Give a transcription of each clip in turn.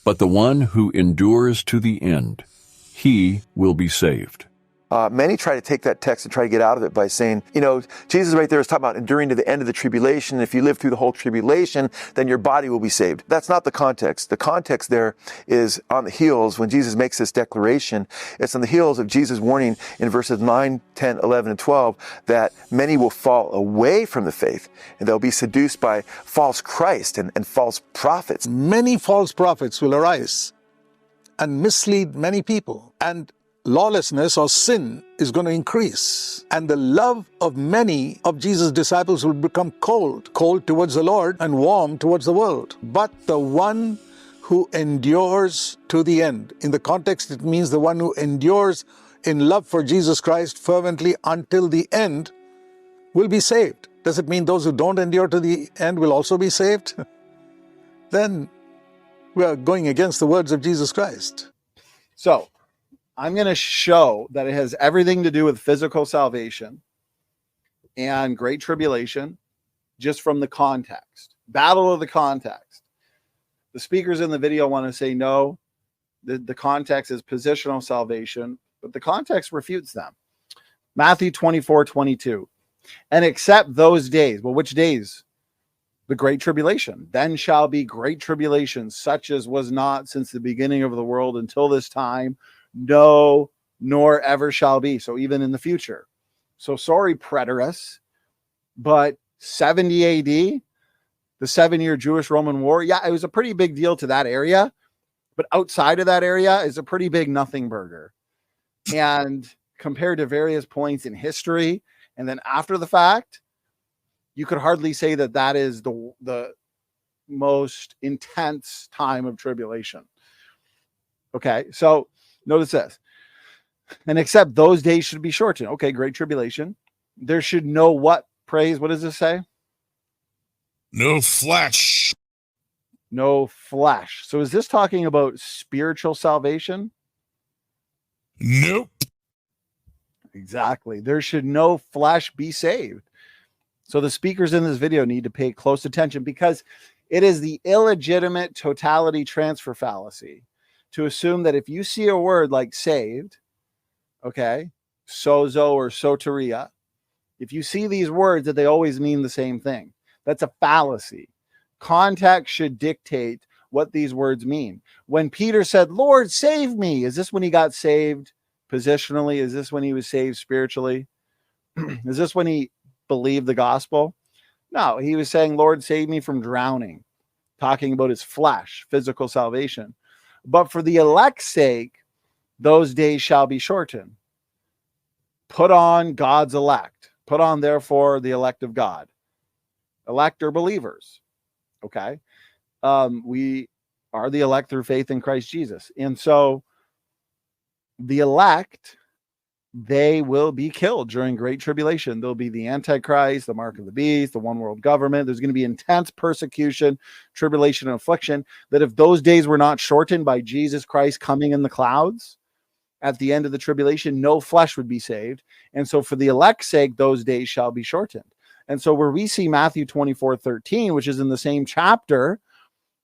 But the one who endures to the end, he will be saved. Many try to take that text and try to get out of it by saying, Jesus right there is talking about enduring to the end of the tribulation. If you live through the whole tribulation, then your body will be saved. That's not the context. The context there is on the heels when Jesus makes this declaration. It's on the heels of Jesus' warning in verses 9, 10, 11, and 12 that many will fall away from the faith and they'll be seduced by false Christ and false prophets. Many false prophets will arise and mislead many people, and lawlessness or sin is going to increase, and the love of many of Jesus' disciples will become cold towards the Lord and warm towards the world. But the one who endures to the end, in the context it means the one who endures in love for Jesus Christ fervently until the end, will be saved. Does it mean those who don't endure to the end will also be saved? Then we are going against the words of Jesus Christ. So I'm going to show that it has everything to do with physical salvation and great tribulation just from the context. Battle of the context. The speakers in the video want to say no, the context is positional salvation, but the context refutes them. Matthew 24:22. And except those days. Well, which days? The great tribulation. Then shall be great tribulation, such as was not since the beginning of the world until this time, no, nor ever shall be. So even in the future. So sorry, preterists, but 70 AD, the 7-year Jewish-Roman War, yeah, it was a pretty big deal to that area, but outside of that area is a pretty big nothing burger. And compared to various points in history, and then after the fact, you could hardly say that that is the most intense time of tribulation. Okay, so notice this. And except those days should be shortened. Okay, great tribulation. There should no what? Praise. What does this say? No flesh. No flesh. So is this talking about spiritual salvation? Nope. Exactly. There should no flesh be saved. So the speakers in this video need to pay close attention, because it is the illegitimate totality transfer fallacy to assume that if you see a word like saved, okay, sozo or soteria, if you see these words that they always mean the same thing. That's a fallacy. Context should dictate what these words mean. When Peter said, Lord, save me, is this when he got saved positionally? Is this when he was saved spiritually? Is this when he believed the gospel? No, he was saying, Lord, save me from drowning, talking about his flesh, physical salvation. But for the elect's sake, those days shall be shortened. Put on God's elect. Put on, therefore, the elect of God. Elect are believers. Okay. We are the elect through faith in Christ Jesus. And so the elect, they will be killed during great tribulation. There'll be the Antichrist, the mark of the beast, the one world government. There's going to be intense persecution, tribulation, and affliction, that if those days were not shortened by Jesus Christ coming in the clouds at the end of the tribulation, no flesh would be saved. And so for the elect's sake, those days shall be shortened. And so where we see Matthew 24:13, which is in the same chapter,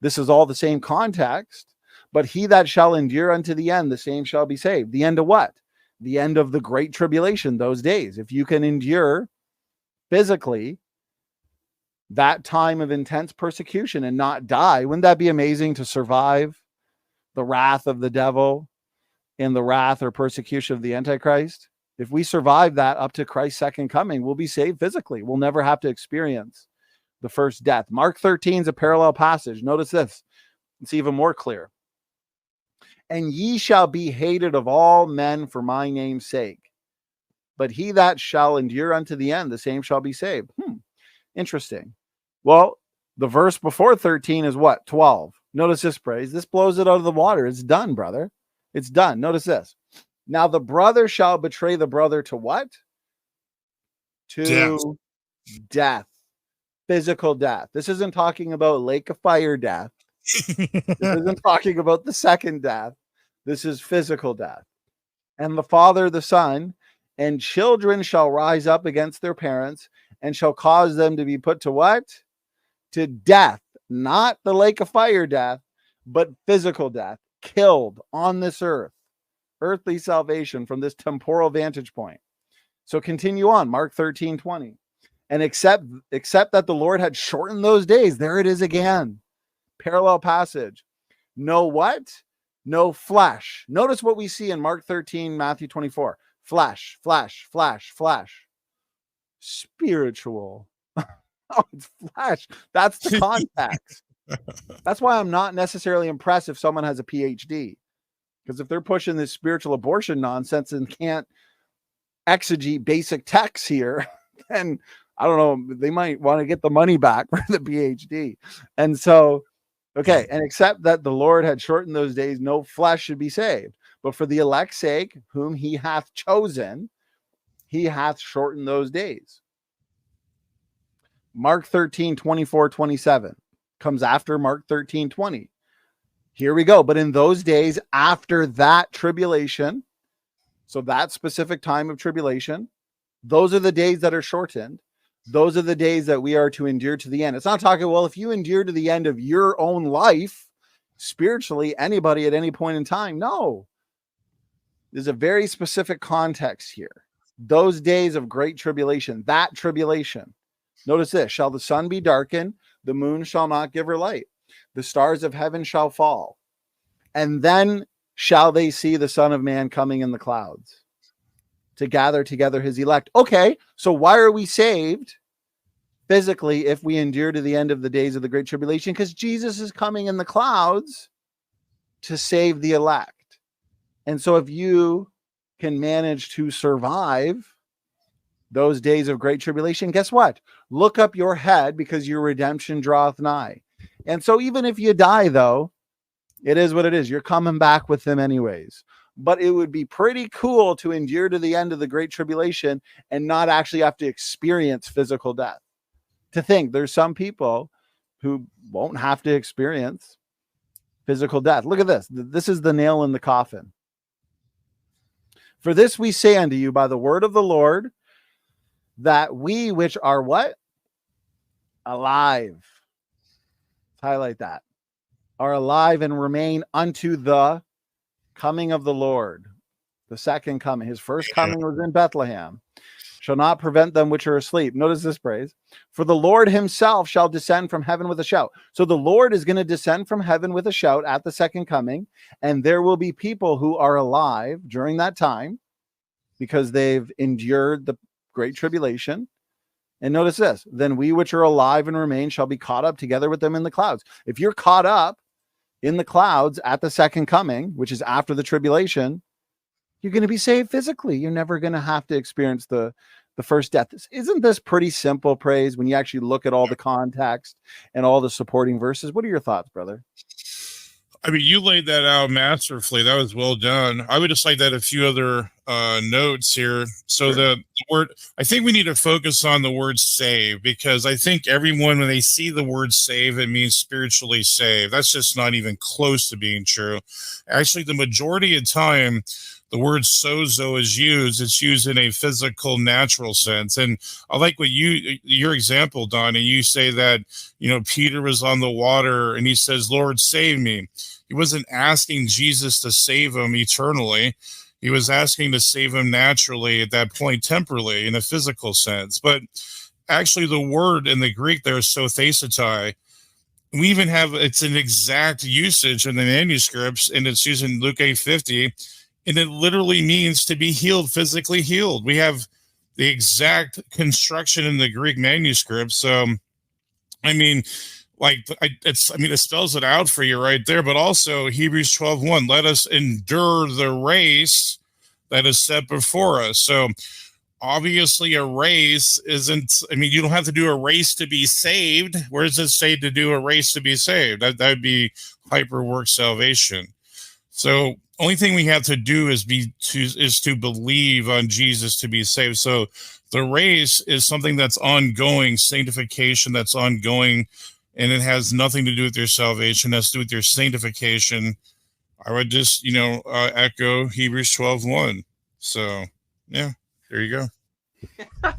this is all the same context, but he that shall endure unto the end, the same shall be saved. The end of what? The end of the great tribulation, those days. If you can endure physically that time of intense persecution and not die, wouldn't that be amazing to survive the wrath of the devil and the wrath or persecution of the Antichrist? If we survive that up to Christ's second coming, we'll be saved physically. We'll never have to experience the first death. Mark 13 is a parallel passage. Notice this. It's even more clear. And ye shall be hated of all men for my name's sake. But he that shall endure unto the end, the same shall be saved. Interesting. Well, the verse before 13 is what? 12. Notice this, praise. This blows it out of the water. It's done, brother. It's done. Notice this. Now the brother shall betray the brother to what? To death. Physical death. This isn't talking about lake of fire death. This isn't talking about the second death. This is physical death. And the father, the son, and children shall rise up against their parents and shall cause them to be put to what? To death. Not the lake of fire death, but physical death, killed on this earth, earthly salvation from this temporal vantage point. So continue on, Mark 13:20. And except that the Lord had shortened those days, there it is again. Parallel passage. No what? No flesh. Notice what we see in Mark 13, Matthew 24. Flesh, flesh, flesh, flesh. Spiritual. Oh, it's flesh. That's the context. That's why I'm not necessarily impressed if someone has a PhD. Because if they're pushing this spiritual abortion nonsense and can't exegete basic texts here, then I don't know, they might want to get the money back for the PhD. And so, okay, and except that the Lord had shortened those days, no flesh should be saved. But for the elect's sake, whom he hath chosen, he hath shortened those days. Mark 13:24-27 comes after Mark 13:20. Here we go. But in those days after that tribulation, so that specific time of tribulation, those are the days that are shortened. Those are the days that we are to endure to the end. It's not talking, well, if you endure to the end of your own life, spiritually, anybody at any point in time. No. There's a very specific context here. Those days of great tribulation, that tribulation. Notice this, shall the sun be darkened, the moon shall not give her light, the stars of heaven shall fall, and then shall they see the Son of Man coming in the clouds to gather together his elect. Okay, so why are we saved physically if we endure to the end of the days of the great tribulation? Because Jesus is coming in the clouds to save the elect. And so if you can manage to survive those days of great tribulation, guess what? Look up your head, because your redemption draweth nigh. And so even if you die, though, it is what it is. You're coming back with them anyways. But it would be pretty cool to endure to the end of the great tribulation and not actually have to experience physical death. To think there's some people who won't have to experience physical death. Look at this. This is the nail in the coffin. For this we say unto you by the word of the Lord, that we which are what? Alive. Let's highlight that. Are alive and remain unto the coming of the Lord. The second coming. His first coming was in Bethlehem. Shall not prevent them which are asleep. Notice this phrase. For the Lord himself shall descend from heaven with a shout. So the Lord is going to descend from heaven with a shout at the second coming. And there will be people who are alive during that time because they've endured the great tribulation. And notice this. Then we which are alive and remain shall be caught up together with them in the clouds. If you're caught up in the clouds at the second coming, which is after the tribulation, you're going to be saved physically. You're never going to have to experience the first death. Isn't this pretty simple, Praise, when you actually look at all the context and all the supporting verses? What are your thoughts, brother? I mean, you laid that out masterfully. That was well done. I would just like that a few other notes here. So the word, I think we need to focus on the word save, because I think everyone, when they see the word save, it means spiritually saved. That's just not even close to being true. Actually, the majority of time, the word sozo is used. It's used in a physical, natural sense. And I like what your example, Donny, you say that, Peter was on the water and he says, Lord, save me. He wasn't asking Jesus to save him eternally. He was asking to save him naturally at that point, temporally, in a physical sense. But actually the word in the Greek there is sothesetai. We even have, it's an exact usage in the manuscripts, and it's used in Luke 8:50. And it literally means to be healed, physically healed. We have the exact construction in the Greek manuscript. So, I mean, it spells it out for you right there. But also Hebrews 12:1, let us endure the race that is set before us. So obviously a race isn't, you don't have to do a race to be saved. Where does it say to do a race to be saved? That would be hyperwork salvation. So only thing we have to do is to believe on Jesus to be saved. So the race is something that's ongoing, sanctification that's ongoing, and it has nothing to do with your salvation. It has to do with your sanctification. I would just, echo Hebrews 12:1. So, yeah, there you go.